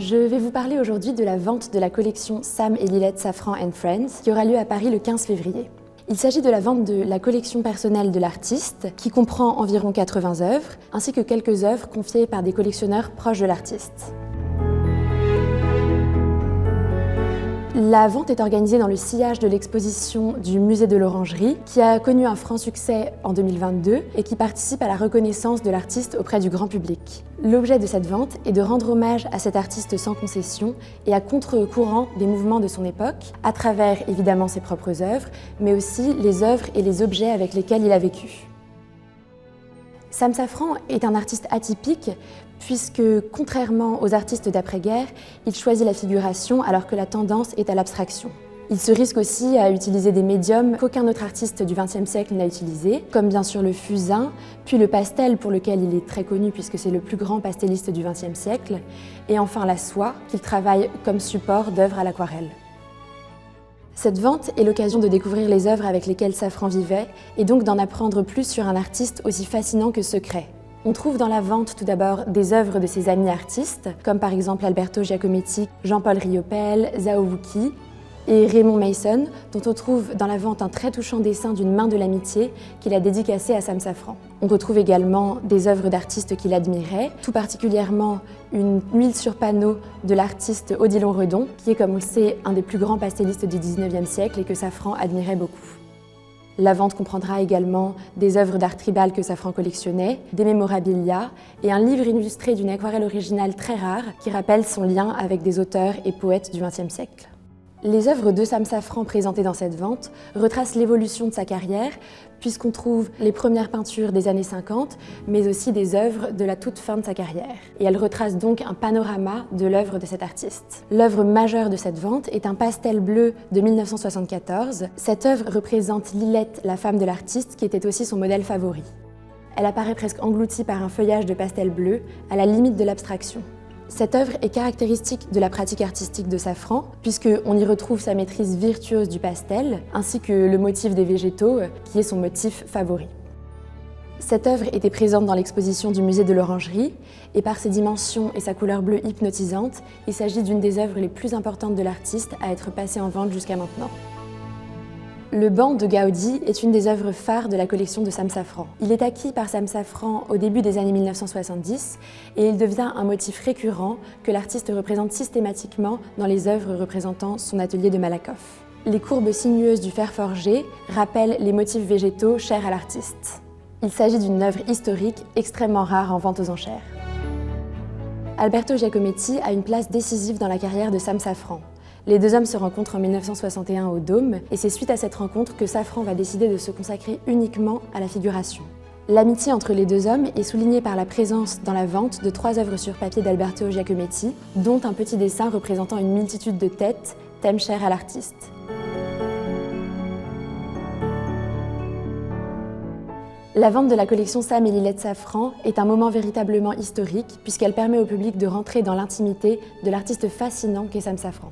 Je vais vous parler aujourd'hui de la vente de la collection Sam et Lilette Safran & Friends qui aura lieu à Paris le 15 février. Il s'agit de la vente de la collection personnelle de l'artiste qui comprend environ 80 œuvres ainsi que quelques œuvres confiées par des collectionneurs proches de l'artiste. La vente est organisée dans le sillage de l'exposition du Musée de l'Orangerie qui a connu un franc succès en 2022 et qui participe à la reconnaissance de l'artiste auprès du grand public. L'objet de cette vente est de rendre hommage à cet artiste sans concession et à contre-courant des mouvements de son époque, à travers évidemment ses propres œuvres, mais aussi les œuvres et les objets avec lesquels il a vécu. Sam Safran est un artiste atypique puisque, contrairement aux artistes d'après-guerre, il choisit la figuration alors que la tendance est à l'abstraction. Il se risque aussi à utiliser des médiums qu'aucun autre artiste du XXe siècle n'a utilisés, comme bien sûr le fusain, puis le pastel pour lequel il est très connu puisque c'est le plus grand pastelliste du XXe siècle, et enfin la soie qu'il travaille comme support d'œuvres à l'aquarelle. Cette vente est l'occasion de découvrir les œuvres avec lesquelles Safran vivait et donc d'en apprendre plus sur un artiste aussi fascinant que secret. On trouve dans la vente tout d'abord des œuvres de ses amis artistes, comme par exemple Alberto Giacometti, Jean-Paul Riopelle, Zhao Wuqi et Raymond Mason, dont on trouve dans la vente un très touchant dessin d'une main de l'amitié qu'il a dédicacé à Sam Safran. On retrouve également des œuvres d'artistes qu'il admirait, tout particulièrement une huile sur panneau de l'artiste Odilon Redon, qui est, comme on le sait, un des plus grands pastellistes du XIXe siècle et que Safran admirait beaucoup. La vente comprendra également des œuvres d'art tribal que Safran collectionnait, des mémorabilia et un livre illustré d'une aquarelle originale très rare qui rappelle son lien avec des auteurs et poètes du XXe siècle. Les œuvres de Sam Safran présentées dans cette vente retracent l'évolution de sa carrière puisqu'on trouve les premières peintures des années 50, mais aussi des œuvres de la toute fin de sa carrière. Et elles retracent donc un panorama de l'œuvre de cet artiste. L'œuvre majeure de cette vente est un pastel bleu de 1974. Cette œuvre représente Lilette, la femme de l'artiste, qui était aussi son modèle favori. Elle apparaît presque engloutie par un feuillage de pastel bleu, à la limite de l'abstraction. Cette œuvre est caractéristique de la pratique artistique de Safran, puisqu'on y retrouve sa maîtrise virtuose du pastel, ainsi que le motif des végétaux, qui est son motif favori. Cette œuvre était présente dans l'exposition du Musée de l'Orangerie, et par ses dimensions et sa couleur bleue hypnotisante, il s'agit d'une des œuvres les plus importantes de l'artiste à être passée en vente jusqu'à maintenant. Le banc de Gaudi est une des œuvres phares de la collection de Sam Safran. Il est acquis par Sam Safran au début des années 1970 et il devient un motif récurrent que l'artiste représente systématiquement dans les œuvres représentant son atelier de Malakoff. Les courbes sinueuses du fer forgé rappellent les motifs végétaux chers à l'artiste. Il s'agit d'une œuvre historique extrêmement rare en vente aux enchères. Alberto Giacometti a une place décisive dans la carrière de Sam Safran. Les deux hommes se rencontrent en 1961 au Dôme et c'est suite à cette rencontre que Safran va décider de se consacrer uniquement à la figuration. L'amitié entre les deux hommes est soulignée par la présence dans la vente de 3 œuvres sur papier d'Alberto Giacometti, dont un petit dessin représentant une multitude de têtes, thème cher à l'artiste. La vente de la collection Sam et Lilette Safran est un moment véritablement historique puisqu'elle permet au public de rentrer dans l'intimité de l'artiste fascinant qu'est Sam Safran.